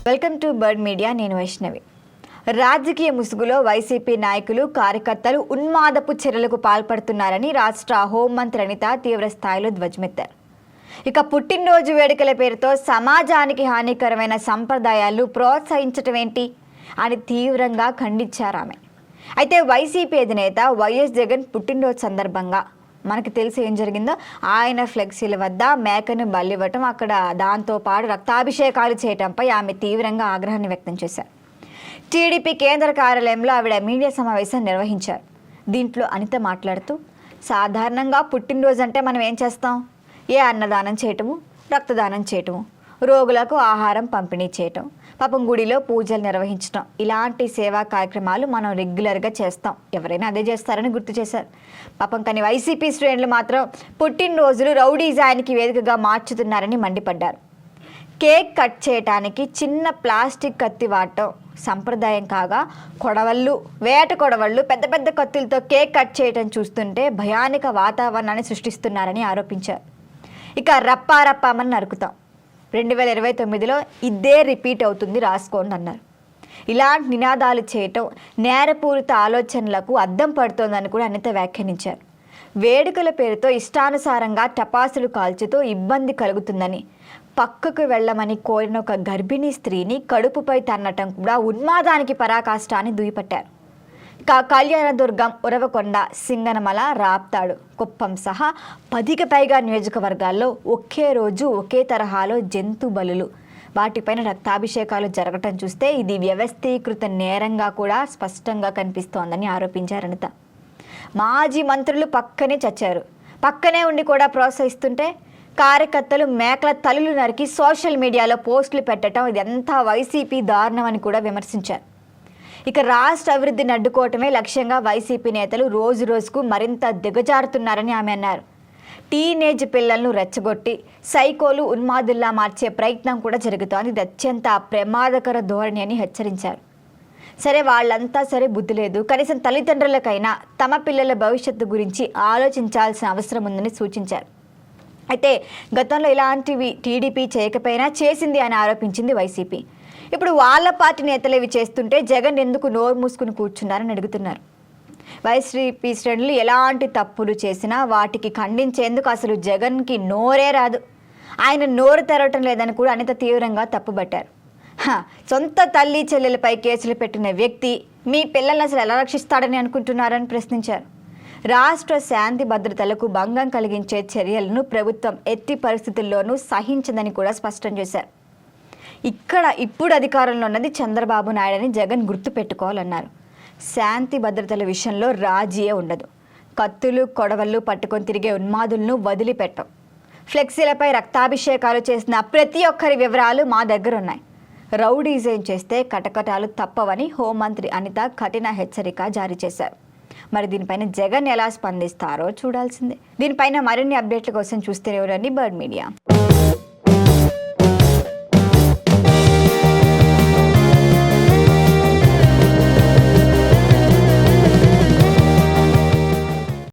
Welcome to bird media. నేను వైష్ణవి. రాజకీయ ముసుగులో వైసీపీ నాయకులు కార్యకర్తలు ఉన్మాదపు చర్యలకు పాల్పడుతున్నారని రాష్ట్ర హోంమంత్రి అనిత తీవ్ర స్థాయిలో ధ్వజమెత్తారు. ఇక పుట్టినరోజు వేడుకల పేరుతో సమాజానికి హానికరమైన సంప్రదాయాలు ప్రోత్సహించటం ఏంటి అని తీవ్రంగా ఖండించారు ఆమె. అయితే వైసీపీ అధినేత వైఎస్ జగన్ పుట్టినరోజు సందర్భంగా మనకు తెలిసి ఏం జరిగిందో, ఆయన ఫ్లెక్సీల వద్ద మేకను బలివ్వటం, అక్కడ దాంతోపాటు రక్తాభిషేకాలు చేయటంపై ఆమె తీవ్రంగా ఆగ్రహాన్ని వ్యక్తం చేశారు. టీడీపీ కేంద్ర కార్యాలయంలో ఆవిడ మీడియా సమావేశం నిర్వహించారు. దీంట్లో అనిత మాట్లాడుతూ, సాధారణంగా పుట్టినరోజు అంటే మనం ఏం చేస్తాం? అన్నదానం చేయటము, రక్తదానం చేయటము, రోగులకు ఆహారం పంపిణీ చేయటం, పాపం గుడిలో పూజలు నిర్వహించడం, ఇలాంటి సేవా కార్యక్రమాలు మనం రెగ్యులర్గా చేస్తాం. ఎవరైనా అదే చేస్తారని గుర్తు చేశారు. పాపం కానీ వైసీపీ శ్రేణులు మాత్రం పుట్టినరోజులు రౌడీజానికి వేదికగా మార్చుతున్నారని మండిపడ్డారు. కేక్ కట్ చేయడానికి చిన్న ప్లాస్టిక్ కత్తి వాడటం సంప్రదాయం కాగా, వేట కొడవళ్ళు పెద్ద పెద్ద కత్తులతో కేక్ కట్ చేయటం చూస్తుంటే భయానక వాతావరణాన్ని సృష్టిస్తున్నారని ఆరోపించారు. ఇక రప్పారప్పామని నరుకుతాం, 2029లో ఇదే రిపీట్ అవుతుంది, రాసుకోండి అన్నారు. ఇలాంటి నినాదాలు చేయటం నేరపూరిత ఆలోచనలకు అద్దం పడుతోందని కూడా అనిత వ్యాఖ్యానించారు. వేడుకల పేరుతో ఇష్టానుసారంగా టపాసులు కాల్చుతూ ఇబ్బంది కలుగుతుందని, పక్కకు వెళ్ళమని కోరిన ఒక గర్భిణీ స్త్రీని కడుపుపై తన్నటం కూడా ఉన్మాదానికి పరాకాష్టాన్ని దుయ్యపట్టారు. కళ్యాణదుర్గం, ఉరవకొండ, సింగనమల, రాప్తాడు, కుప్పం సహా 10కి పైగా నియోజకవర్గాల్లో ఒకే రోజు ఒకే తరహాలో జంతు బలులు, వాటిపైన రక్తాభిషేకాలు జరగటం చూస్తే ఇది వ్యవస్థీకృత నేరంగా కూడా స్పష్టంగా కనిపిస్తోందని ఆరోపించారు అనిత. మాజీ మంత్రులు పక్కనే చచ్చారు, పక్కనే ఉండి కూడా ప్రోత్సహిస్తుంటే కార్యకర్తలు మేకల తల్లులు నరికి సోషల్ మీడియాలో పోస్టులు పెట్టడం ఇదంతా వైసీపీ దారుణమని కూడా విమర్శించారు. ఇక రాష్ట్ర అభివృద్ధిని అడ్డుకోవటమే లక్ష్యంగా వైసీపీ నేతలు రోజు రోజుకు మరింత దిగజారుతున్నారని ఆమె అన్నారు. టీనేజ్ పిల్లలను రెచ్చగొట్టి సైకోలు, ఉన్మాదుల్లా మార్చే ప్రయత్నం కూడా జరుగుతోంది. ఇది అత్యంత ప్రమాదకర ధోరణి అని హెచ్చరించారు. సరే, వాళ్ళంతా సరే, బుద్ధి లేదు, కనీసం తల్లిదండ్రులకైనా తమ పిల్లల భవిష్యత్తు గురించి ఆలోచించాల్సిన అవసరం ఉందని సూచించారు. అయితే గతంలో ఇలాంటివి టీడీపీ చేయకపోయినా చేసింది అని ఆరోపించింది వైసీపీ. ఇప్పుడు వాళ్ళ పార్టీ నేతలు ఇవి చేస్తుంటే జగన్ ఎందుకు నోరు మూసుకుని కూర్చున్నారని అడుగుతున్నారు. వైసీపీ శ్రేణులు ఎలాంటి తప్పులు చేసినా వాటికి ఖండించేందుకు అసలు జగన్కి నోరే రాదు, ఆయన నోరు తెరవటం లేదని కూడా అనిత తీవ్రంగా తప్పుబట్టారు. సొంత తల్లి చెల్లెలపై కేసులు పెట్టిన వ్యక్తి మీ పిల్లల్ని అసలు ఎలా రక్షిస్తాడని అనుకుంటున్నారని ప్రశ్నించారు. రాష్ట్ర శాంతి భద్రతలకు భంగం కలిగించే చర్యలను ప్రభుత్వం ఎట్టి పరిస్థితుల్లోనూ సహించదని కూడా స్పష్టం చేశారు. ఇప్పుడు అధికారంలో ఉన్నది చంద్రబాబు నాయుడు అని జగన్ గుర్తు పెట్టుకోవాలన్నారు. శాంతి భద్రతల విషయంలో రాజీయే ఉండదు. కత్తులు, కొడవళ్ళు పట్టుకొని తిరిగే ఉన్మాదులను వదిలిపెట్టం. ఫ్లెక్సీలపై రక్తాభిషేకాలు చేసిన ప్రతి ఒక్కరి వివరాలు మా దగ్గర ఉన్నాయి. రౌడీజం చేస్తే కటకటాలు తప్పవని హోంమంత్రి అనిత కఠిన హెచ్చరిక జారీ చేశారు. మరి దీనిపైన జగన్ ఎలా స్పందిస్తారో చూడాల్సిందే. దీనిపైన మరిన్ని అప్డేట్ల కోసం చూస్తూనే ఉండండి బర్డ్ మీడియా.